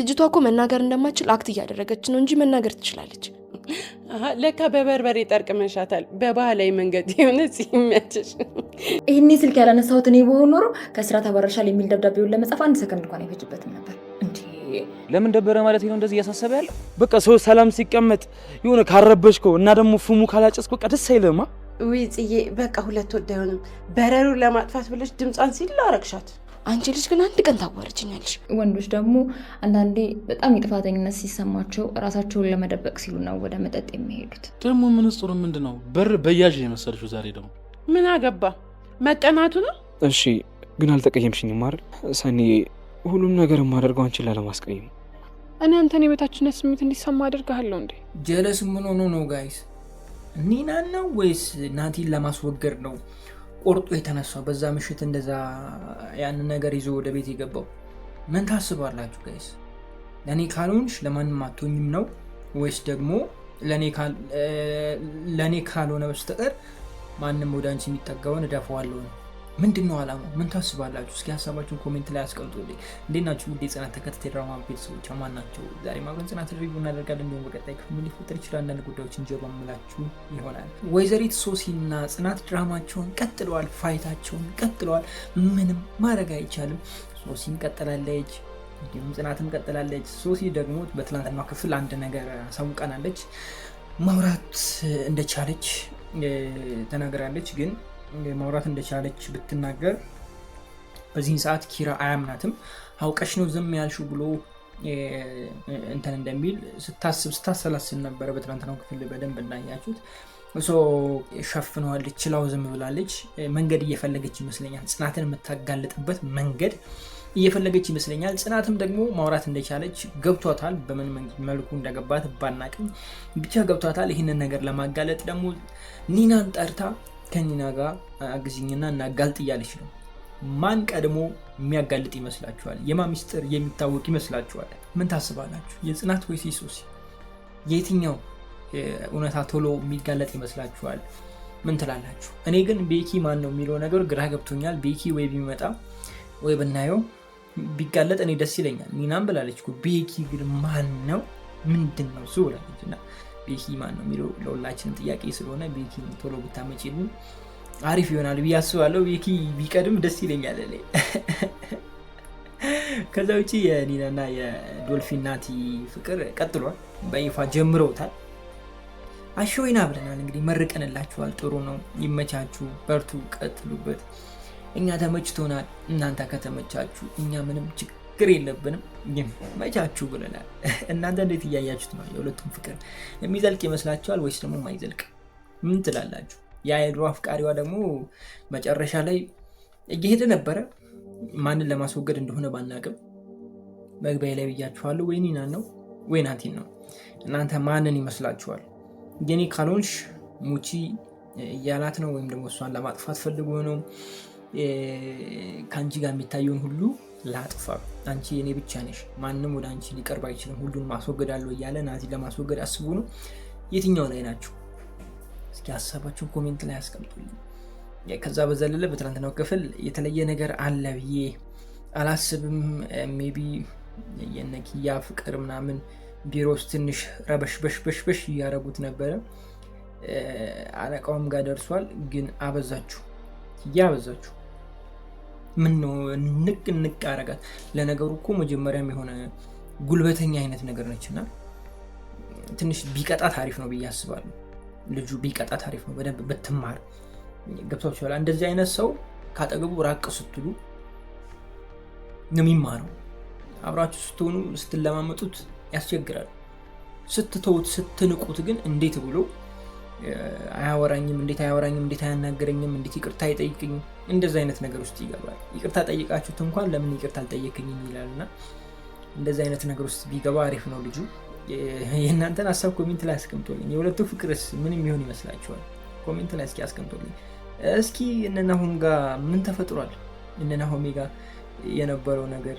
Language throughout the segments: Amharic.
ልጅቷ እኮ መናገር እንደማትችል አክት እያደረገች ነው እንጂ መናገር ትችላለች። ለካ በበርበሬ ጠርቅመሻታል። በባህላዊ መንገድ የሆነ ሲሚያችሽ። ይህኔ ስልክ ያላነሳሁት እኔ በሆን ኖሮ ከስራ ተባረሻል የሚል ደብዳቤውን ለመጻፍ 1 ሰከንድ እንኳን አይፈጅበትም ነበር። ለምን ደበረ ማለት ነው እንደዚህ እያሳሰበ ያለው? በቃ ሰው ሰላም ሲቀመጥ የሆነ ካረበሽከው እና ደግሞ ፍሙ ካላጨስከው በቃ ደስ አይልማ። ውይ ጽዬ፣ በቃ ሁለት ወደ አይሆንም። በረሩን ለማጥፋት ብለሽ ድምጿን ሲል አረግሻት። አንቺ ልጅ ግን አንድ ቀን ታዋርጅኛለሽ። ወንዶች ደግሞ አንዳንዴ በጣም የጥፋተኝነት ሲሰማቸው ራሳቸውን ለመደበቅ ሲሉ ነው ወደ መጠጥ የሚሄዱት። ደግሞ ምንስጥሩ ምንድነው? በር በያዥ የመሰልሽው ዛሬ ደግሞ ምን አገባ? መቀናቱ ነው። እሺ ግን አልተቀየምሽኝም አይደል ሰኒ? ሁሉም ነገር የማደርገው አንቺን ላለማስቀየም። እኔ አንተን የበታችነት ስሜት እንዲሰማ አደርጋለሁ እንዴ? ጀለስ ምን ሆኖ ነው ጋይስ? ኒናን ነው ወይስ ናቲን ለማስወገድ ነው ቆርጦ የተነሳው? በዛ ምሽት እንደዛ ያንን ነገር ይዞ ወደ ቤት የገባው ምን ታስባላችሁ ጋይስ? ለኔ ካልሆንሽ ለማንም አትሆኝም ነው ወይስ ደግሞ ለኔ ካልሆነ በስተቀር ማንም ወደ አንቺ የሚጠጋውን እደፋዋለሁ ነው? ምንድነው አላማው? ምን ታስባላችሁ? እስኪ ሀሳባችሁን ኮሜንት ላይ አስቀምጡልኝ። እንዴት ናችሁ? ውድ የጽናት ተከታታይ ድራማ ቤተሰቦች ማን ናቸው? ዛሬ ማብረን ጽናት ሪቪው እናደርጋለን። እንዲሁም በቀጣይ ክፍል ምን ሊፈጠር ይችላል አንዳንድ ጉዳዮችን ጀባ ምላችሁ ይሆናል። ወይዘሪት ሶሲና ጽናት ድራማቸውን ቀጥለዋል፣ ፋይታቸውን ቀጥለዋል። ምንም ማድረግ አይቻልም። ሶሲም ቀጥላለች፣ እንዲሁም ጽናትም ቀጥላለች። ሶሲ ደግሞ በትናንትናው ክፍል አንድ ነገር አሳውቃናለች። ማውራት እንደቻለች ተናግራለች። ግን ማውራት እንደቻለች ብትናገር በዚህን ሰዓት ኪራ አያምናትም። አውቀሽ ነው ዝም ያልሽው ብሎ እንትን እንደሚል ስታሰላስል ነበረ በትናንትናው ክፍል በደንብ እናያችሁት። ሸፍነዋለች፣ ችላው ዝም ብላለች። መንገድ እየፈለገች ይመስለኛል፣ ጽናትን የምታጋልጥበት መንገድ እየፈለገች ይመስለኛል። ጽናትም ደግሞ ማውራት እንደቻለች ገብቷታል። በምን መልኩ እንደገባት ባናቅም ብቻ ገብቷታል። ይህንን ነገር ለማጋለጥ ደግሞ ኒናን ጠርታ ከኒና ጋር አግዝኝና እናጋልጥ እያለች ነው። ማን ቀድሞ የሚያጋልጥ ይመስላችኋል? የማ ሚስጥር የሚታወቅ ይመስላችኋል? ምን ታስባላችሁ? የጽናት ወይስ የሶሲ? የትኛው እውነታ ቶሎ የሚጋለጥ ይመስላችኋል? ምን ትላላችሁ? እኔ ግን ቤኪ ማን ነው የሚለው ነገር ግራ ገብቶኛል። ቤኪ ወይ ቢመጣ ወይ ብናየው ቢጋለጥ እኔ ደስ ይለኛል። ኒናም ብላለች እኮ ቤኪ ግን ማን ነው ምንድን ነው እሱ ብላለች። እና ቤኪ ማን ነው የሚለው ለሁላችንም ጥያቄ ስለሆነ ቤኪ ቶሎ ብታመጪልን አሪፍ ይሆናል ብዬ አስባለሁ። ቤኪ ቢቀድም ደስ ይለኛል። ከዛ ውጪ የኒናና የዶልፊን ናቲ ፍቅር ቀጥሏል፣ በይፋ ጀምረውታል። አሾይና ብለናል እንግዲህ መርቀንላችኋል። ጥሩ ነው፣ ይመቻችሁ፣ በርቱ፣ ቀጥሉበት። እኛ ተመችቶናል። እናንተ ከተመቻችሁ እኛ ምንም ችግር የለብንም። መቻችሁ ብለናል። እናንተ እንዴት እያያችሁት ነው? የሁለቱም ፍቅር የሚዘልቅ ይመስላችኋል ወይስ ደግሞ ማይዘልቅ? ምን ትላላችሁ? የድሮ አፍቃሪዋ ደግሞ መጨረሻ ላይ እየሄደ ነበረ። ማንን ለማስወገድ እንደሆነ ባናቅም መግቢያ ላይ ብያችኋለሁ። ወይ ኒናን ነው ወይ ናቲን ነው። እናንተ ማንን ይመስላችኋል? የኔ ካልሆንሽ ሙቺ እያላት ነው፣ ወይም ደግሞ እሷን ለማጥፋት ፈልጎ ነው። ከአንቺ ጋር የሚታየውን ሁሉ ላጥፋ፣ አንቺ የኔ ብቻ ነሽ፣ ማንም ወደ አንቺ ሊቀርብ አይችልም፣ ሁሉን ማስወገዳለሁ እያለ ናቲ ለማስወገድ አስቡ ነው። የትኛው ላይ ናችሁ? እስኪ ሀሳባችሁን ኮሜንት ላይ አስቀምጡልኝ። ከዛ በዘለለ በትናንትናው ክፍል የተለየ ነገር አለ ብዬ አላስብም። ሜቢ የነኪያ ፍቅር ምናምን ቢሮ ውስጥ ትንሽ ረበሽ እያረጉት ነበረ። አለቃውም ጋር ደርሷል። ግን አበዛችሁ፣ እያበዛችሁ ምን ነው ንቅ አረጋት። ለነገሩ እኮ መጀመሪያም የሆነ ጉልበተኛ አይነት ነገር ነችና ትንሽ ቢቀጣት አሪፍ ነው ብዬ አስባለሁ። ልጁ ቢቀጣት አሪፍ ነው፣ በደንብ ብትማር። ገብቷችኋል? እንደዚህ አይነት ሰው ካጠገቡ ራቅ ስትሉ ነው የሚማረው። አብራችሁ ስትሆኑ ስትለማመጡት ያስቸግራል። ስትተውት ስትንቁት ግን እንዴት ብሎ አያወራኝም፣ እንዴት አያናገረኝም፣ እንዴት ይቅርታ አይጠይቅኝም፣ እንደዚህ አይነት ነገር ውስጥ ይገባል። ይቅርታ ጠይቃችሁት እንኳን ለምን ይቅርታ አልጠየቅኝም ይላልና እንደዚህ አይነት ነገር ውስጥ ቢገባ አሪፍ ነው ልጁ። የእናንተን ሀሳብ ኮሜንት ላይ አስቀምጡልኝ። የሁለቱ ፍቅርስ ምን የሚሆን ይመስላችኋል? ኮሜንት ላይ እስኪ አስቀምጡልኝ። እስኪ እነናሆም ጋር ምን ተፈጥሯል? እነናሆሜ ጋር የነበረው ነገር፣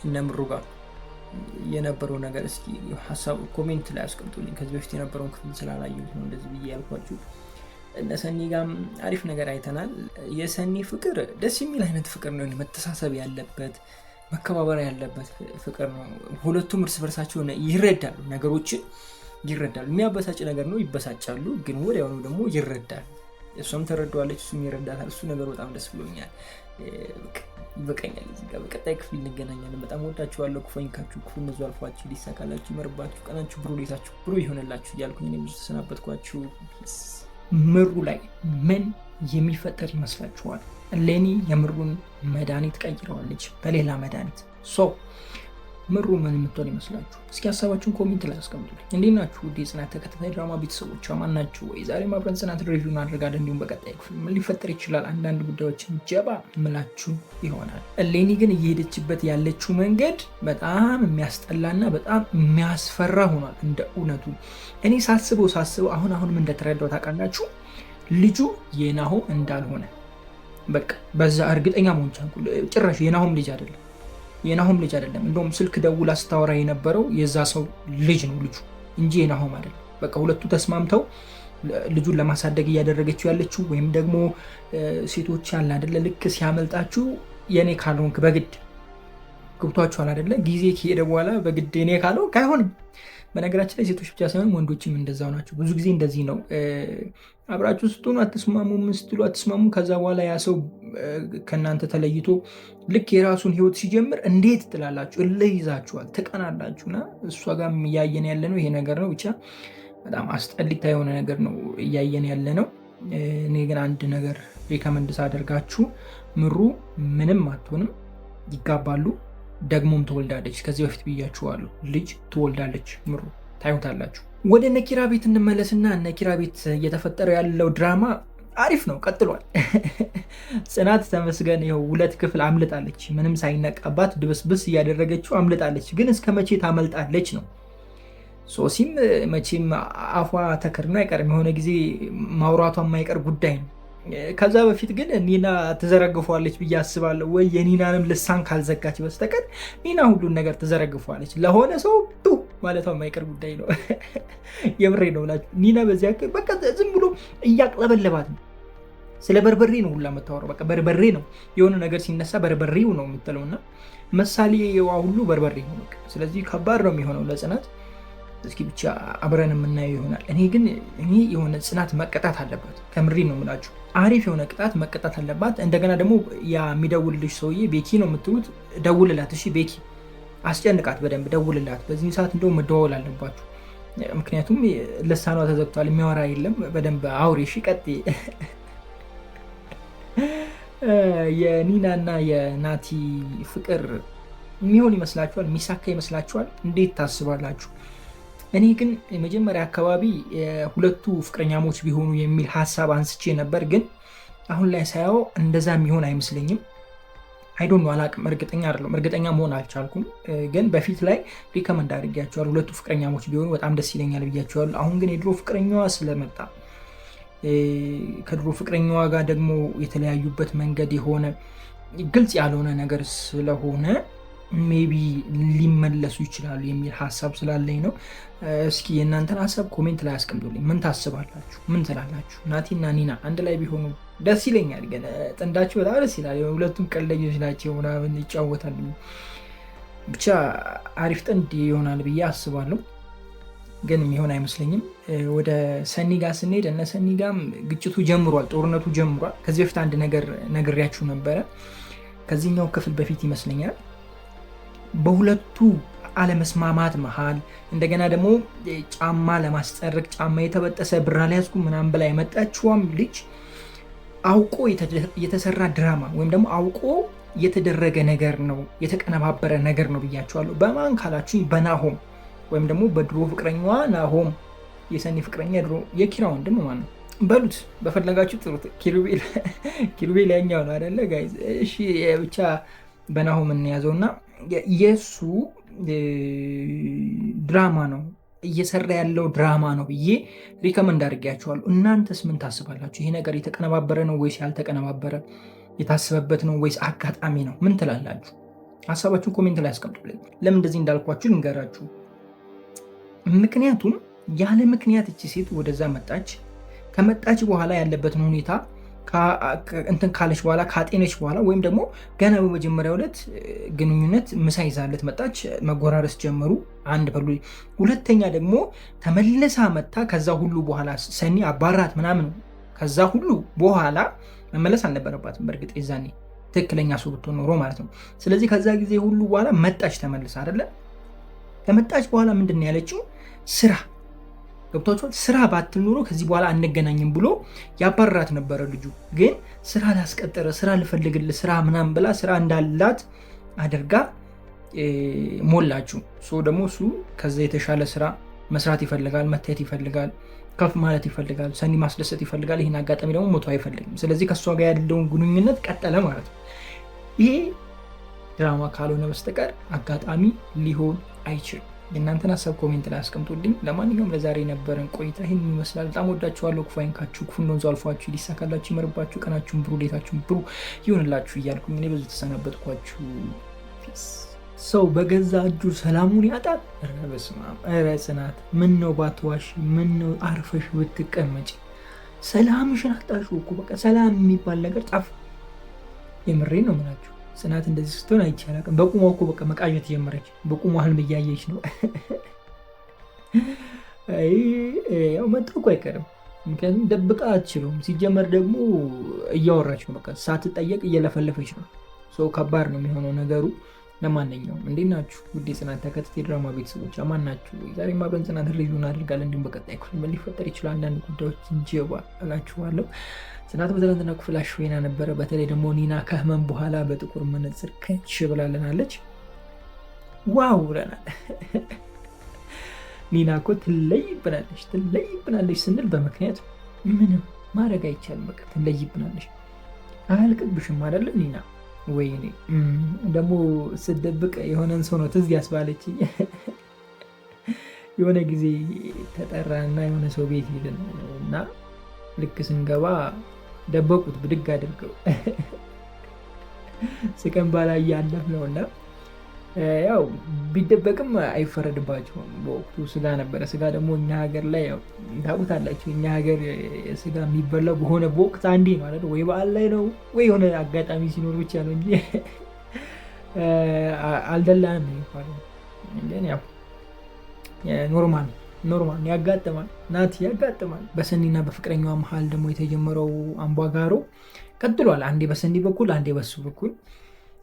እነምሩ ጋር የነበረው ነገር እስኪ ሀሳብ ኮሜንት ላይ አስቀምጡልኝ። ከዚህ በፊት የነበረውን ክፍል ስላላየሁት ነው እንደዚህ ብዬ ያልኳችሁ። እነ ሰኒ ጋር አሪፍ ነገር አይተናል። የሰኒ ፍቅር ደስ የሚል አይነት ፍቅር ነው፣ መተሳሰብ ያለበት መከባበር ያለበት ፍቅር ነው። ሁለቱም እርስ በርሳቸው ይረዳሉ፣ ነገሮችን ይረዳሉ። የሚያበሳጭ ነገር ነው፣ ይበሳጫሉ፣ ግን ወዲያውኑ ደግሞ ይረዳሉ። እሷም ተረዳዋለች፣ እሱም ይረዳታል። እሱ ነገር በጣም ደስ ብሎኛል። ይበቃኛል። እዚህ ጋር በቀጣይ ክፍል እንገናኛለን። በጣም ወዳችኋለሁ። ክፉኝካችሁ ክፉ እነዙ አልፏችሁ፣ ሊሳካላችሁ፣ ይመርባችሁ፣ ቀናችሁ ብሩ፣ ሌታችሁ ብሩ ይሆንላችሁ እያልኩኝ ብዙ ተሰናበትኳችሁ። ምሩ ላይ ምን የሚፈጠር ይመስላችኋል? ሌኒ የምሩን መድኃኒት ቀይረዋለች በሌላ መድኃኒት። ምሩ ምን የምትሆን ይመስላችሁ? እስኪ ሀሳባችሁን ኮሜንት ላይ አስቀምጡልኝ። እንዴት ናችሁ? ውድ የጽናት ተከታታይ ድራማ ቤተሰቦች ማን ናችሁ ወይ? ዛሬ አብረን ጽናት ሪቪው እናደርጋለን። እንዲሁም በቀጣይ ክፍል ምን ሊፈጠር ይችላል አንዳንድ ጉዳዮችን ጀባ ምላችሁ ይሆናል። ሌኒ ግን እየሄደችበት ያለችው መንገድ በጣም የሚያስጠላና በጣም የሚያስፈራ ሆኗል። እንደ እውነቱ እኔ ሳስበው አሁንም እንደተረዳው ታውቃላችሁ፣ ልጁ የናሆም እንዳልሆነ በቃ በዛ እርግጠኛ መሆን ቻልኩ። ጭራሽ የናሆም ልጅ አይደለም። እንደውም ስልክ ደውላ ስታወራ የነበረው የዛ ሰው ልጅ ነው ልጁ እንጂ የናሆም አይደለም። በቃ ሁለቱ ተስማምተው ልጁን ለማሳደግ እያደረገችው ያለችው ወይም ደግሞ ሴቶች ያለ አይደለ ልክ ሲያመልጣችሁ የኔ ካልሆንክ በግድ ገብቷችኋል አይደለ? ጊዜ ከሄደ በኋላ በግድ የኔ ካልሆንክ አይሆንም። በነገራችን ላይ ሴቶች ብቻ ሳይሆን ወንዶችም እንደዛው ናቸው። ብዙ ጊዜ እንደዚህ ነው። አብራችሁ ስትሆኑ አትስማሙ። ከዛ በኋላ ያ ሰው ከእናንተ ተለይቶ ልክ የራሱን ህይወት ሲጀምር እንዴት ትላላችሁ? እልህ ይዛችኋል፣ ትቀናላችሁና እሷ ጋር እያየን ያለ ነው ይሄ ነገር ነው። ብቻ በጣም አስጠሊታ የሆነ ነገር ነው እያየን ያለ ነው። እኔ ግን አንድ ነገር ሪከመንድ ሳደርጋችሁ ምሩ ምንም አትሆንም፣ ይጋባሉ፣ ደግሞም ትወልዳለች። ከዚህ በፊት ብያችኋለሁ፣ ልጅ ትወልዳለች ምሩ፣ ታዩታላችሁ። ወደ ነኪራ ቤት እንመለስና ነኪራ ቤት እየተፈጠረ ያለው ድራማ አሪፍ ነው፣ ቀጥሏል። ጽናት ተመስገን ይኸው 2 ክፍል አምልጣለች። ምንም ሳይነቃባት ድብስብስ እያደረገችው አምልጣለች። ግን እስከ መቼ ታመልጣለች ነው? ሶሲም መቼም አፏ ተከርኖ አይቀርም፣ የሆነ ጊዜ ማውራቷ የማይቀር ጉዳይ ነው። ከዛ በፊት ግን ኒና ትዘረግፏለች ብዬ አስባለሁ። ወይ የኒናንም ልሳን ካልዘጋች በስተቀር ኒና ሁሉን ነገር ትዘረግፏለች። ለሆነ ሰው ማለቷ የማይቀር ጉዳይ ነው። የምሬ ነው ብላችሁ ኒና በዚያ በቃ ዝም ብሎ እያቅለበለባት ነው። ስለ በርበሬ ነው ሁላ የምታወራው። በቃ በርበሬ ነው፣ የሆነ ነገር ሲነሳ በርበሬው ነው የምትለውና ምሳሌዋ ሁሉ በርበሬ ነው። በቃ ስለዚህ ከባድ ነው የሚሆነው ለጽናት። እስኪ ብቻ አብረን የምናየው ይሆናል። እኔ የሆነ ጽናት መቀጣት አለባት። ከምሪ ነው የምላችሁ፣ አሪፍ የሆነ ቅጣት መቀጣት አለባት። እንደገና ደግሞ የሚደውልልሽ ሰውዬ ቤኪ ነው የምትሉት፣ ደውልላት። እሺ ቤኪ አስጨንቃት፣ በደንብ ደውልላት። በዚህ ሰዓት እንደውም መደዋወል አለባችሁ፣ ምክንያቱም ልሳኗ ተዘግቷል፣ የሚያወራ የለም። በደንብ አውሪ። እሺ ቀጥይ። የኒናና የናቲ ፍቅር የሚሆን ይመስላችኋል? የሚሳካ ይመስላችኋል? እንዴት ታስባላችሁ? እኔ ግን መጀመሪያ አካባቢ ሁለቱ ፍቅረኛሞች ቢሆኑ የሚል ሀሳብ አንስቼ ነበር። ግን አሁን ላይ ሳየው እንደዛ የሚሆን አይመስለኝም። አይዶን ነው አላቅም፣ እርግጠኛ አይደለም፣ እርግጠኛ መሆን አልቻልኩም። ግን በፊት ላይ ሪከመንድ አድርጌያቸዋል፣ ሁለቱ ፍቅረኛሞች ቢሆኑ በጣም ደስ ይለኛል ብያቸዋል። አሁን ግን የድሮ ፍቅረኛዋ ስለመጣ ከድሮ ፍቅረኛዋ ጋር ደግሞ የተለያዩበት መንገድ የሆነ ግልጽ ያልሆነ ነገር ስለሆነ ሜቢ ሊመለሱ ይችላሉ የሚል ሀሳብ ስላለኝ ነው። እስኪ የእናንተን ሀሳብ ኮሜንት ላይ አስቀምጡልኝ። ምን ታስባላችሁ? ምን ትላላችሁ? ናቲና ኒና አንድ ላይ ቢሆኑ ደስ ይለኛል። ግን ጥንዳቸው በጣም ደስ ይላል። ሁለቱም ቀልደኞች ናቸው፣ ምናምን ይጫወታሉ። ብቻ አሪፍ ጥንድ ይሆናል ብዬ አስባለሁ። ግን የሚሆን አይመስለኝም። ወደ ሰኒ ጋር ስንሄድ እነ ሰኒ ጋርም ግጭቱ ጀምሯል፣ ጦርነቱ ጀምሯል። ከዚህ በፊት አንድ ነገር ነግሬያችሁ ነበረ፣ ከዚህኛው ክፍል በፊት ይመስለኛል። በሁለቱ አለመስማማት መሃል እንደገና ደግሞ ጫማ ለማስጠረቅ ጫማ የተበጠሰ ብር አልያዝኩም ምናምን ብላ የመጣችዋም ልጅ አውቆ የተሰራ ድራማ ወይም ደግሞ አውቆ የተደረገ ነገር ነው፣ የተቀነባበረ ነገር ነው ብያቸዋለሁ። በማን ካላችሁ በናሆም ወይም ደግሞ በድሮ ፍቅረኛዋ ናሆም፣ የሰኒ ፍቅረኛ ድሮ የኪራ ወንድም ማለት ነው በሉት፣ በፈለጋችሁ ጥሩት። ኪሩቤል ያኛው ነው አይደለ ጋይዝ? እሺ ብቻ በናሆም እንያዘውና የሱ ድራማ ነው እየሰራ ያለው ድራማ ነው ብዬ ሪከመንድ አድርጌያቸዋለሁ። እናንተስ ምን ታስባላችሁ? ይሄ ነገር የተቀነባበረ ነው ወይስ ያልተቀነባበረ? የታሰበበት ነው ወይስ አጋጣሚ ነው? ምን ትላላችሁ? ሀሳባችሁን ኮሜንት ላይ አስቀምጡልኝ። ለምን እንደዚህ እንዳልኳችሁ ልንገራችሁ። ምክንያቱም ያለ ምክንያት እቺ ሴት ወደዛ መጣች። ከመጣች በኋላ ያለበትን ሁኔታ እንትን ካለች በኋላ ካጤነች በኋላ ወይም ደግሞ ገና በመጀመሪያው ዕለት ግንኙነት ምሳ ይዛለት መጣች። መጎራረስ ጀመሩ። አንድ በሉ። ሁለተኛ ደግሞ ተመልሳ መታ። ከዛ ሁሉ በኋላ ሰኒ አባራት ምናምን። ከዛ ሁሉ በኋላ መመለስ አልነበረባትም በእርግጥ የዛኔ ትክክለኛ ሰው ብትሆን ኖሮ ማለት ነው። ስለዚህ ከዛ ጊዜ ሁሉ በኋላ መጣች ተመልሳ አይደለ? ከመጣች በኋላ ምንድን ነው ያለችው? ስራ ገብቷቸዋል። ስራ ባትል ኖሮ ከዚህ በኋላ አንገናኝም ብሎ ያባራት ነበረ። ልጁ ግን ስራ ላስቀጠረ ስራ ልፈልግል ስራ ምናምን ብላ ስራ እንዳላት አድርጋ ሞላችሁ። ደግሞ እሱ ከዛ የተሻለ ስራ መስራት ይፈልጋል፣ መታየት ይፈልጋል፣ ከፍ ማለት ይፈልጋል፣ ሰኒ ማስደሰት ይፈልጋል። ይህን አጋጣሚ ደግሞ ሞቶ አይፈልግም። ስለዚህ ከእሷ ጋር ያለውን ግንኙነት ቀጠለ ማለት ነው። ይሄ ድራማ ካልሆነ በስተቀር አጋጣሚ ሊሆን አይችልም። የእናንተን ሀሳብ ኮሜንት ላይ አስቀምጡልኝ። ለማንኛውም ለዛሬ የነበረን ቆይታ ይህን ይመስላል። በጣም ወዳችኋለሁ። ክፉ አይንካችሁ፣ ክፉ እንደወንዙ አልፏችሁ፣ ሊሳካላችሁ፣ ይመርባችሁ፣ ቀናችሁን ብሩ፣ ሌታችሁን ብሩ ይሆንላችሁ እያልኩኝ እኔ በዚህ ተሰናበትኳችሁ። ሰው በገዛ እጁ ሰላሙን ያጣል። በስመ አብ! ኧረ ጽናት ምን ነው ባትዋሽ፣ ምን ነው አርፈሽ ብትቀመጪ። ሰላምሽን አጣሽው እኮ በቃ ሰላም የሚባል ነገር ጠፋ። የምሬን ነው የምላችሁ። ጽናት እንደዚህ ስትሆን አይቻላቅም። በቁሟ እኮ በቃ መቃዠት ጀመረች። በቁሟ ህልም እያየች ነው። ያው መጣ እኮ አይቀርም፣ ምክንያቱም ደብቃ አትችለውም። ሲጀመር ደግሞ እያወራች ነው፣ በቃ ሳትጠየቅ እየለፈለፈች ነው። ሰው ከባድ ነው የሚሆነው ነገሩ። ለማንኛውም እንዴት ናችሁ ውድ የጽናት ተከታታይ ድራማ ቤተሰቦች፣ አማን ናችሁ? ዛሬ አብረን ጽናት ሪቪው እናደርጋለን። እንዲሁም በቀጣይ ክፍል ምን ሊፈጠር ይችላል አንዳንድ ጉዳዮች እንጀባ እላችኋለሁ። ጽናት በትናንትና ክፍል አሽዌና ነበረ። በተለይ ደግሞ ኒና ከህመም በኋላ በጥቁር መነጽር ከች ብላለናለች። ዋው ብለናል። ኒና እኮ ትለይብናለች ስንል በምክንያት ምንም ማድረግ አይቻልም። በቃ ትለይብናለች። አያልቅብሽም አይደለ ኒና? ወይኔ ደግሞ ስደብቅ የሆነን ሰው ነው ትዝ ያስባለች። የሆነ ጊዜ ተጠራና የሆነ ሰው ቤት ሄድን እና ልክ ስንገባ ደበቁት ብድግ አድርገው። ስቀን ባላ እያለፍ ነው እና ያው ቢደበቅም አይፈረድባቸውም። በወቅቱ ስጋ ነበረ። ስጋ ደግሞ እኛ ሀገር ላይ ያው ታውቁታላችሁ፣ እኛ ሀገር ስጋ የሚበላው በሆነ በወቅት አንዴ ነው አይደል? ወይ በዓል ላይ ነው ወይ የሆነ አጋጣሚ ሲኖር ብቻ ነው እንጂ አልደላንም ነው የሚባለው። ግን ያው ኖርማል ያጋጥማል፣ ናት ያጋጥማል። በሰኒና በፍቅረኛዋ መሀል ደግሞ የተጀመረው አምባጋሮ ቀጥሏል። አንዴ በሰኒ በኩል አንዴ በሱ በኩል።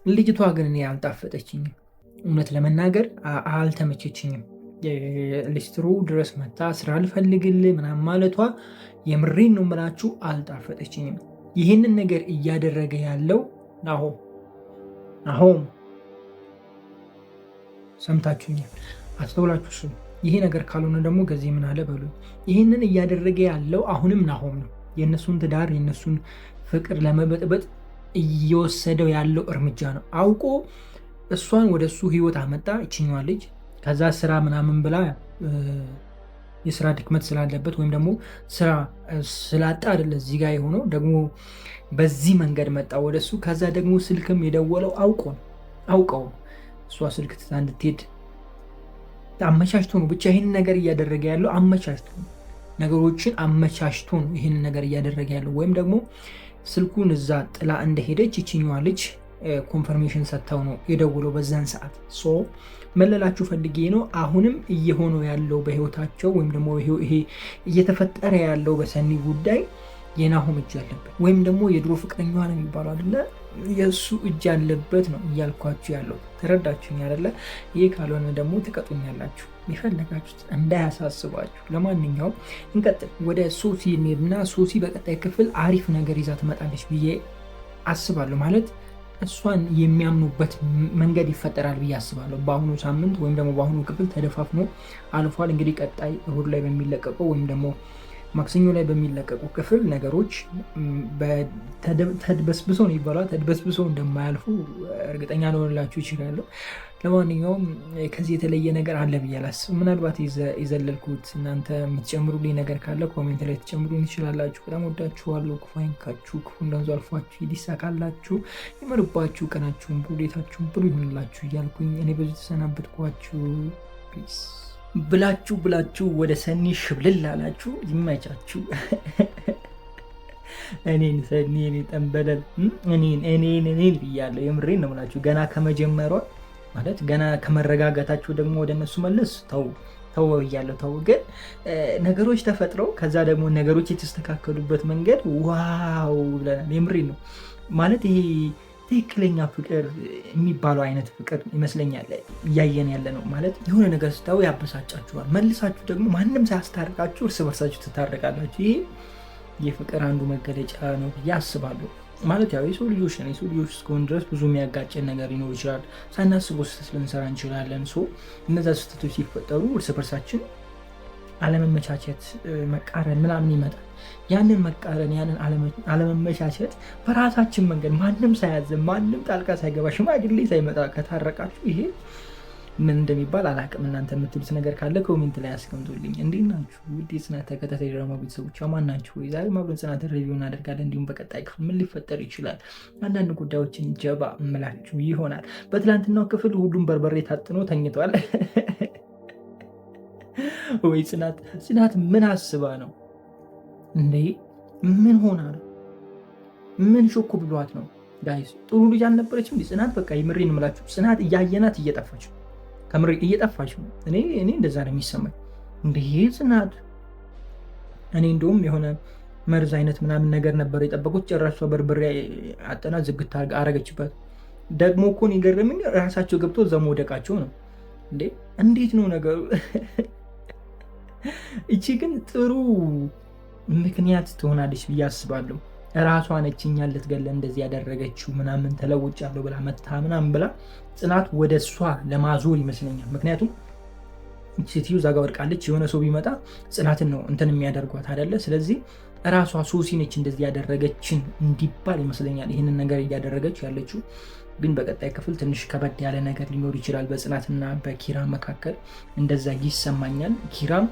ልጅቷ ግን እኔ አልጣፈጠችኝም፣ እውነት ለመናገር አልተመቸችኝም። ሊስትሮ ድረስ መታ ስራ ልፈልግል ምናምን ማለቷ የምሬን ነው የምላችሁ አልጣፈጠችኝም። ይህንን ነገር እያደረገ ያለው ናሆም ሰምታችሁኛል፣ አስተውላችሁ ስሙ። ይሄ ነገር ካልሆነ ደግሞ ከዚህ ምን አለ በሉ። ይህንን እያደረገ ያለው አሁንም ናሆም ነው። የእነሱን ትዳር የእነሱን ፍቅር ለመበጥበጥ እየወሰደው ያለው እርምጃ ነው። አውቆ እሷን ወደ እሱ ህይወት አመጣ፣ ይችኛዋ ልጅ። ከዛ ስራ ምናምን ብላ የስራ ድክመት ስላለበት ወይም ደግሞ ስራ ስላጣ አይደለ እዚህ ጋር የሆነው ደግሞ በዚህ መንገድ መጣ ወደ እሱ። ከዛ ደግሞ ስልክም የደወለው አውቀው እሷ ስልክ ትታ እንድትሄድ አመቻችቶ ነው። ብቻ ይህን ነገር እያደረገ ያለው አመቻችቶ ነው፣ ነገሮችን አመቻችቶ ነው ይህን ነገር እያደረገ ያለው። ወይም ደግሞ ስልኩን እዛ ጥላ እንደሄደች ይችኛዋ ልጅ ኮንፈርሜሽን ሰጥተው ነው የደውለው በዛን ሰዓት። መለላችሁ ፈልጌ ነው አሁንም እየሆነው ያለው በህይወታቸው ወይም ደግሞ ይሄ እየተፈጠረ ያለው በሰኒ ጉዳይ የናሆም እጅ ያለበት ወይም ደግሞ የድሮ ፍቅረኛዋ ነው የሚባለው አይደለ? የእሱ እጅ ያለበት ነው እያልኳችሁ ያለው። ተረዳችሁኝ አይደለ? ይህ ካልሆነ ደግሞ ትቀጡኛላችሁ። የፈለጋችሁት እንዳያሳስባችሁ። ለማንኛውም እንቀጥል። ወደ ሶሲ እንሄድና ሶሲ በቀጣይ ክፍል አሪፍ ነገር ይዛ ትመጣለች ብዬ አስባለሁ። ማለት እሷን የሚያምኑበት መንገድ ይፈጠራል ብዬ አስባለሁ። በአሁኑ ሳምንት ወይም ደግሞ በአሁኑ ክፍል ተደፋፍኖ አልፏል። እንግዲህ ቀጣይ እሁድ ላይ በሚለቀቀው ወይም ደግሞ ማክሰኞ ላይ በሚለቀቁ ክፍል ነገሮች ተድበስብሶ ነው ይባላል። ተድበስብሶ እንደማያልፉ እርግጠኛ ልሆንላችሁ ይችላለሁ። ለማንኛውም ከዚህ የተለየ ነገር አለ ብዬ አላስብም። ምናልባት የዘለልኩት እናንተ የምትጨምሩልኝ ነገር ካለ ኮሜንት ላይ ትጨምሩልኝ ትችላላችሁ። በጣም ወዳችኋለሁ። ክፉ አይንካችሁ፣ ክፉ እንደንዙ አልፏችሁ፣ ይዲሳካላችሁ፣ ይመርባችሁ፣ ቀናችሁን ብሩ፣ ሌታችሁን ብሩ ይሆንላችሁ እያልኩኝ እኔ በዚህ ተሰናበትኳችሁ። ፒስ ብላችሁ ወደ ሰኒ ሽብልል አላችሁ። ይመቻችሁ። እኔን ሰኒ እኔን ጠንበለል እኔን ብያለሁ። የምሬን ነው የምላችሁ። ገና ከመጀመሯ ማለት ገና ከመረጋጋታችሁ ደግሞ ወደ እነሱ መለስ ተው ብያለሁ። ተው ግን ነገሮች ተፈጥረው ከዛ ደግሞ ነገሮች የተስተካከሉበት መንገድ ዋው ብለናል። የምሬን ነው ማለት ይሄ ትክክለኛ ፍቅር የሚባለው አይነት ፍቅር ይመስለኛል እያየን ያለ ነው። ማለት የሆነ ነገር ስታዩ ያበሳጫችኋል፣ መልሳችሁ ደግሞ ማንም ሳያስታርቃችሁ እርስ በርሳችሁ ትታረቃላችሁ። ይሄ የፍቅር አንዱ መገለጫ ነው ብዬ አስባለሁ። ማለት ያው የሰው ልጆች ነን። የሰው ልጆች እስከሆን ድረስ ብዙ የሚያጋጨን ነገር ሊኖር ይችላል። ሳናስበው ስህተት ልንሰራ እንችላለን። እነዛ ስህተቶች ሲፈጠሩ እርስ በርሳችን አለመመቻቸት፣ መቃረን ምናምን ይመጣል። ያንን መቃረን ያንን አለመመቻቸት በራሳችን መንገድ ማንም ሳያዘን ማንም ጣልቃ ሳይገባ ሽማግሌ ሳይመጣ ከታረቃችሁ ይሄ ምን እንደሚባል አላቅም። እናንተ የምትሉት ነገር ካለ ኮሜንት ላይ አስቀምጡልኝ። እንዴት ናችሁ ውድ የጽናት ተከታታይ ድራማ ቤተሰቦች? አማን ናችሁ ወይ? ዛሬ አብረን ጽናትን ሪቪው እናደርጋለን። እንዲሁም በቀጣይ ክፍል ምን ሊፈጠር ይችላል አንዳንድ ጉዳዮችን ጀባ እምላችሁ ይሆናል። በትላንትናው ክፍል ሁሉም በርበሬ ታጥኖ ተኝቷል። ወይ ጽናት ምን አስባ ነው እንዴ? ምን ሆና ነው? ምን ሾኩ ብሏት ነው? ጋይስ ጥሩ ልጅ አልነበረችም ጽናት። በቃ የምሬን እምላችሁ ጽናት እያየናት እየጠፋች ነው። ከምሬ እየጠፋች ነው። እኔ እንደዛ ነው የሚሰማኝ። እንዴ ጽናት እኔ እንደውም የሆነ መርዝ አይነት ምናምን ነገር ነበር የጠበቁት። ጭራሽ በርበሬ አጠና ዝግታ አረገችበት። ደግሞ እኮ የገረመኝ ራሳቸው ገብቶ እዛ መውደቃቸው ነው። እንዴ እንዴት ነው ነገሩ? እቺ ግን ጥሩ ምክንያት ትሆናለች ብዬ አስባለሁ። ራሷ ነች እኛን ልትገለን እንደዚህ ያደረገችው ምናምን ተለውጫለሁ ብላ መታ ምናምን ብላ ጽናት ወደ እሷ ለማዞር ይመስለኛል። ምክንያቱም ሴትዮ እዛ ጋ ወድቃለች። የሆነ ሰው ቢመጣ ጽናትን ነው እንትን የሚያደርጓት አይደለ? ስለዚህ ራሷ ሶሲ ነች እንደዚህ ያደረገችን እንዲባል ይመስለኛል ይህንን ነገር እያደረገች ያለችው። ግን በቀጣይ ክፍል ትንሽ ከበድ ያለ ነገር ሊኖር ይችላል በጽናትና በኪራ መካከል፣ እንደዛ ይሰማኛል። ኪራም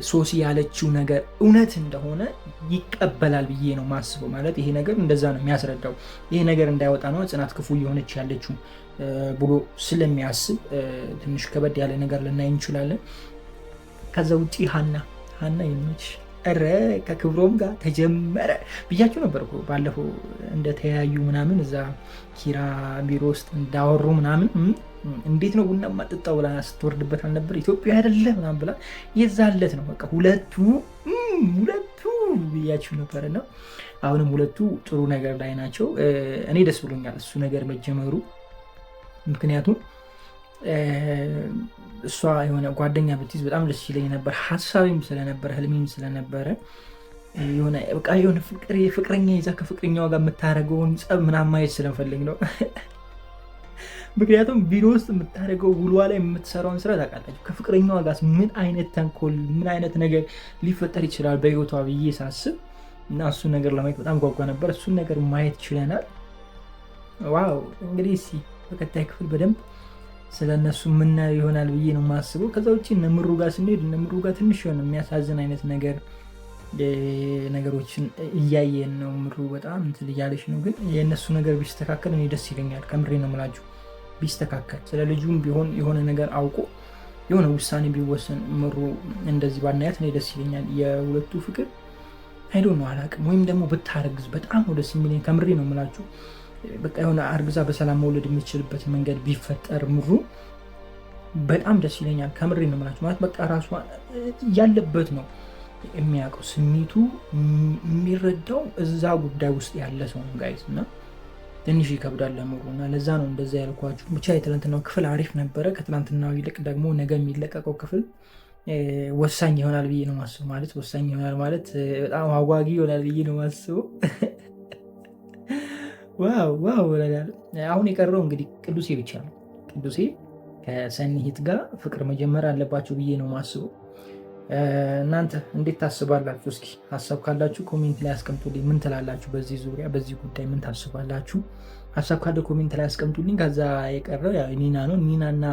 ሶሲ ያለችው ነገር እውነት እንደሆነ ይቀበላል ብዬ ነው ማስበው። ማለት ይሄ ነገር እንደዛ ነው የሚያስረዳው። ይሄ ነገር እንዳይወጣ ነው ጽናት ክፉ እየሆነች ያለችው ብሎ ስለሚያስብ ትንሽ ከበድ ያለ ነገር ልናይ እንችላለን። ከዛ ውጭ ሀና ይመች። ኧረ ከክብሮም ጋር ተጀመረ ብያችሁ ነበር ባለፈው እንደተያዩ ምናምን እዛ ኪራ ቢሮ ውስጥ እንዳወሩ ምናምን እንዴት ነው ቡና ማጥጣው ብላ ስትወርድበት አልነበር? ኢትዮጵያ አይደለ ምናምን ብላ የዛለት ነው በቃ ሁለቱ ብያችሁ ነበር። እና አሁንም ሁለቱ ጥሩ ነገር ላይ ናቸው። እኔ ደስ ብሎኛል እሱ ነገር መጀመሩ። ምክንያቱም እሷ የሆነ ጓደኛ ብትይዝ በጣም ደስ ይለኝ ነበር። ሀሳቤም ስለነበረ ህልሜም ስለነበረ የሆነ ፍቅረኛ ይዛ ከፍቅረኛዋ ጋር የምታደርገውን ጸብ ምናምን ማየት ስለፈልግ ነው። ምክንያቱም ቢሮ ውስጥ የምታደርገው ውሏ ላይ የምትሰራውን ስራ ታውቃላችሁ። ከፍቅረኛዋ ጋር ምን አይነት ተንኮል ምን አይነት ነገር ሊፈጠር ይችላል በህይወቷ ብዬ ሳስብ እና እሱን ነገር ለማየት በጣም ጓጓ ነበር። እሱን ነገር ማየት ችለናል። ዋው እንግዲህ እስኪ በቀጣይ ክፍል በደንብ ስለነሱ የምናየው ይሆናል ብዬ ነው የማስበው። ከዛ ውጭ እነምሩ ጋር ስንሄድ እነምሩ ጋር ትንሽ የሆነ የሚያሳዝን አይነት ነገሮችን እያየን ነው። ምሩ በጣም እንትን እያለች ነው። ግን የእነሱ ነገር ቢስተካከል እኔ ደስ ይለኛል። ከምሬ ነው የምላችሁ ቢስተካከል። ስለ ልጁም ቢሆን የሆነ ነገር አውቆ የሆነ ውሳኔ ቢወሰን ምሩ እንደዚህ ባናያት እኔ ደስ ይለኛል። የሁለቱ ፍቅር አይዶ ነው አላውቅም። ወይም ደግሞ ብታረግዝ በጣም ነው ደስ የሚለኝ። ከምሬ ነው የምላችሁ በቃ የሆነ አርግዛ በሰላም መውለድ የምችልበት መንገድ ቢፈጠር ምሩ በጣም ደስ ይለኛል። ከምሬ ነው የምላችሁ። ማለት በቃ ራሷ ያለበት ነው የሚያውቀው ስሜቱ የሚረዳው እዛ ጉዳይ ውስጥ ያለ ሰው ነው ጋይዝ። እና ትንሽ ይከብዳል ለምሩ እና ለዛ ነው እንደዛ ያልኳችሁ። ብቻ የትላንትናው ክፍል አሪፍ ነበረ። ከትላንትናው ይልቅ ደግሞ ነገ የሚለቀቀው ክፍል ወሳኝ ይሆናል ብዬ ነው ማስበው። ማለት ወሳኝ ይሆናል ማለት በጣም አጓጊ ይሆናል ብዬ ነው ማስበው። ዋው አሁን የቀረው እንግዲህ ቅዱሴ ብቻ ነው። ቅዱሴ ከሰኒሂት ጋር ፍቅር መጀመር አለባቸው ብዬ ነው ማስበው። እናንተ እንዴት ታስባላችሁ? እስኪ ሀሳብ ካላችሁ ኮሜንት ላይ አስቀምጡልኝ። ምን ትላላችሁ በዚህ ዙሪያ በዚህ ጉዳይ ምን ታስባላችሁ? ሀሳብ ካለ ኮሜንት ላይ አስቀምጡልኝ። ከዛ የቀረው ኒና ነው። ኒናና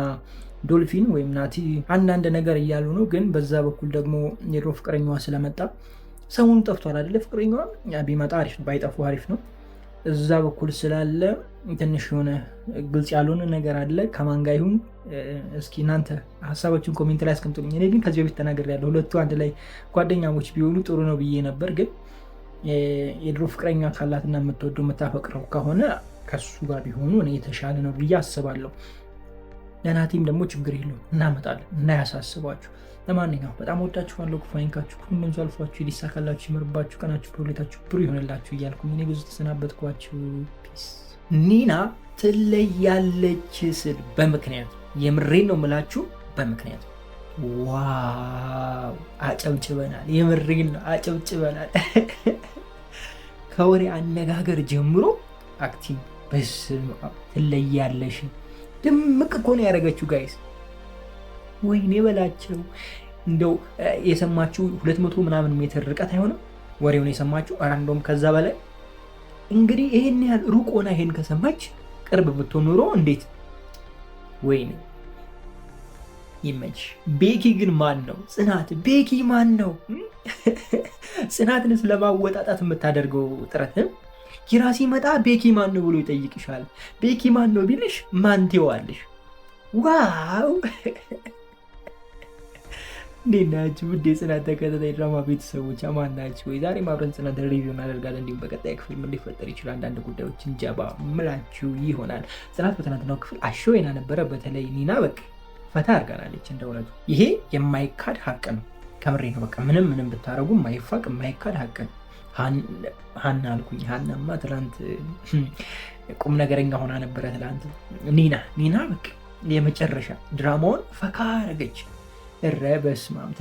ዶልፊን ወይም ናቲ አንዳንድ ነገር እያሉ ነው። ግን በዛ በኩል ደግሞ የድሮ ፍቅረኛዋ ስለመጣ ሰሞኑን ጠፍቷል አይደለ? ፍቅረኛዋ ቢመጣ አሪፍ ነው፣ ባይጠፉ አሪፍ ነው። እዛ በኩል ስላለ ትንሽ የሆነ ግልጽ ያልሆነ ነገር አለ። ከማን ጋር ይሁን እስኪ እናንተ ሀሳቦችን ኮሜንት ላይ አስቀምጡልኝ። እኔ ግን ከዚህ በፊት ተናግሬያለሁ፣ ሁለቱ አንድ ላይ ጓደኛሞች ቢሆኑ ጥሩ ነው ብዬ ነበር። ግን የድሮ ፍቅረኛ ካላትና የምትወደው የምታፈቅረው ከሆነ ከሱ ጋር ቢሆኑ እኔ የተሻለ ነው ብዬ አስባለሁ። ለናቲም ደግሞ ችግር የለውም እናመጣለን፣ እንዳያሳስባችሁ። ለማንኛውም በጣም ወዳችኋለሁ። ክፉ አይንካችሁ፣ ሁሉም መንዙ አልፏችሁ፣ ሊሳካላችሁ፣ ይመርባችሁ፣ ቀናችሁ በሁለታችሁ ብሩ ይሆንላችሁ እያልኩኝ እኔ ብዙ ተሰናበትኳችሁ። ፒስ። ኒና ትለያለች ስል በምክንያት የምሬን ነው የምላችሁ፣ በምክንያት ዋው አጨብጭበናል። የምሬን ነው አጨብጭበናል። ከወሬ አነጋገር ጀምሮ አክቲንግ በስመ አብ ትለያለሽ። ድምቅ እኮ ነው ያደረገችው ጋይስ። ወይኔ በላቸው። እንደው የሰማችሁ 200 ምናምን ሜትር ርቀት አይሆንም ወሬውን የሰማችሁ፣ እንደውም ከዛ በላይ። እንግዲህ ይሄን ያህል ሩቅ ሆና ይሄን ከሰማች ቅርብ ብትሆን ኑሮ እንዴት! ወይኔ ይመች። ቤኪ ግን ማን ነው? ጽናት ቤኪ ማን ነው? ጽናትንስ ለማወጣጣት የምታደርገው ጥረትም ኪራ ሲመጣ ቤኪ ማን ነው ብሎ ይጠይቅሻል። ቤኪ ማን ነው ቢልሽ ማን ትይዋለሽ? ዋው እንዴት ናችሁ? ውድ የጽናት ተከታታይ ድራማ ቤተሰቦች አማን ናችሁ ወይ? ዛሬ አብረን ጽናት ሪቪው እናደርጋለን። እንዲሁም በቀጣይ ክፍል ምን ሊፈጠር ይችላል አንዳንድ ጉዳዮችን ጀባ ምላችሁ ይሆናል። ጽናት በትናንትናው ክፍል አሾይና ነበረ። በተለይ ኒና በቃ ፈታ አድርጋናለች። እንደ እውነቱ ይሄ የማይካድ ሀቅ ነው። ከምሬ ነው። በቃ ምንም ብታረጉ የማይፋቅ የማይካድ ሀቅ ነው። ሀና አልኩኝ። ሀናማ ትናንት ቁም ነገረኛ ሆና ነበረ። ትናንት ኒና በቃ የመጨረሻ ድራማውን ፈካ አረገች። እረ በስመ አብ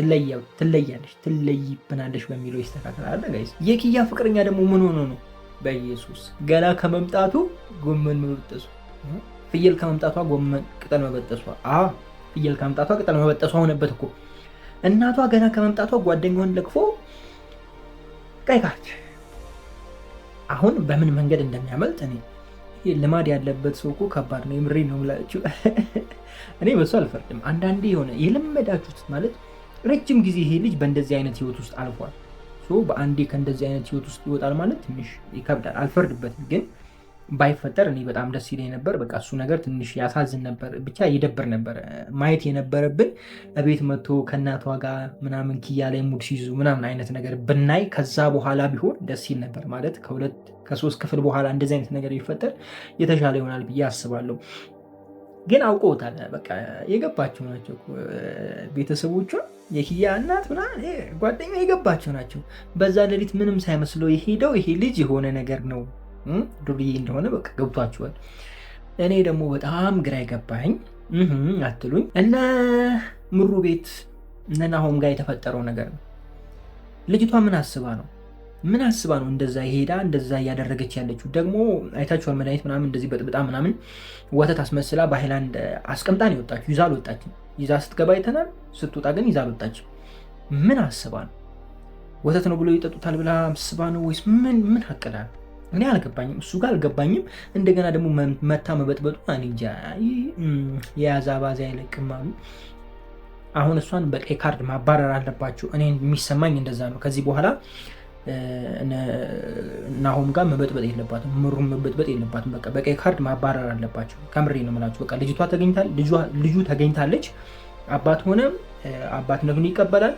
ትለያለሽ፣ ትለይብናለሽ በሚለው ይስተካከላል ጋይስ። የኪያ ፍቅረኛ ደግሞ ምን ሆኖ ነው? በኢየሱስ ገና ከመምጣቱ ጎመን መበጠሱ፣ ፍየል ከመምጣቷ ጎመን ቅጠል መበጠሷ፣ ፍየል ከመምጣቷ ቅጠል መበጠሷ ሆነበት እኮ። እናቷ ገና ከመምጣቷ ጓደኛዋን ለክፎ ቀይ ካርድ። አሁን በምን መንገድ እንደሚያመልጥ እኔ ልማድ ያለበት ሰው እኮ ከባድ ነው። የምሬ ነው የምላችሁ። እኔ በሱ አልፈርድም። አንዳንዴ የሆነ የለመዳችሁት ማለት ረጅም ጊዜ ይሄ ልጅ በእንደዚህ አይነት ህይወት ውስጥ አልፏል። በአንዴ ከእንደዚህ አይነት ህይወት ውስጥ ይወጣል ማለት ትንሽ ይከብዳል። አልፈርድበትም፣ ግን ባይፈጠር እኔ በጣም ደስ ይለኝ ነበር። በቃ እሱ ነገር ትንሽ ያሳዝን ነበር፣ ብቻ ይደብር ነበር። ማየት የነበረብን እቤት መጥቶ ከእናቷ ጋር ምናምን ኪያ ላይ ሙድ ሲይዙ ምናምን አይነት ነገር ብናይ፣ ከዛ በኋላ ቢሆን ደስ ይል ነበር። ማለት ከ3 ክፍል በኋላ እንደዚህ አይነት ነገር ቢፈጠር የተሻለ ይሆናል ብዬ አስባለሁ። ግን አውቀውታል። በቃ የገባቸው ናቸው ቤተሰቦቿ፣ የኪያ እናት ምናምን ጓደኛ የገባቸው ናቸው። በዛ ሌሊት ምንም ሳይመስለው የሄደው ይሄ ልጅ የሆነ ነገር ነው ዱርዬ እንደሆነ በቃ ገብቷችኋል። እኔ ደግሞ በጣም ግራ የገባኝ አትሉኝ እነ ምሩ ቤት እነ ናሆም ጋር የተፈጠረው ነገር ነው። ልጅቷ ምን አስባ ነው እንደዛ ሄዳ እንደዛ እያደረገች ያለችው? ደግሞ አይታችኋል። መድኃኒት ምናምን እንደዚህ በጥብጣ ምናምን ወተት አስመስላ በሃይላንድ አስቀምጣ ነው የወጣችው። ይዛ አልወጣችም። ይዛ ስትገባ አይተናል። ስትወጣ ግን ይዛ አልወጣችም። ምን አስባ ነው? ወተት ነው ብሎ ይጠጡታል ብላ አስባ ነው ወይስ ምን አቅዳ ነው? እኔ አልገባኝም። እሱ ጋር አልገባኝም። እንደገና ደግሞ መታ መበጥበጡ እንጃ። የያዛ ባዛ አይለቅም አሉ። አሁን እሷን በቀይ ካርድ ማባረር አለባቸው። እኔ የሚሰማኝ እንደዛ ነው። ከዚህ በኋላ ናሆም ጋር መበጥበጥ የለባትም፣ ምሩም መበጥበጥ የለባትም። በቃ በቀይ ካርድ ማባረር አለባቸው። ከምሬ ነው የምላችሁ። በቃ ልጁ ተገኝታለች። አባት ሆነ አባትነቱን ይቀበላል።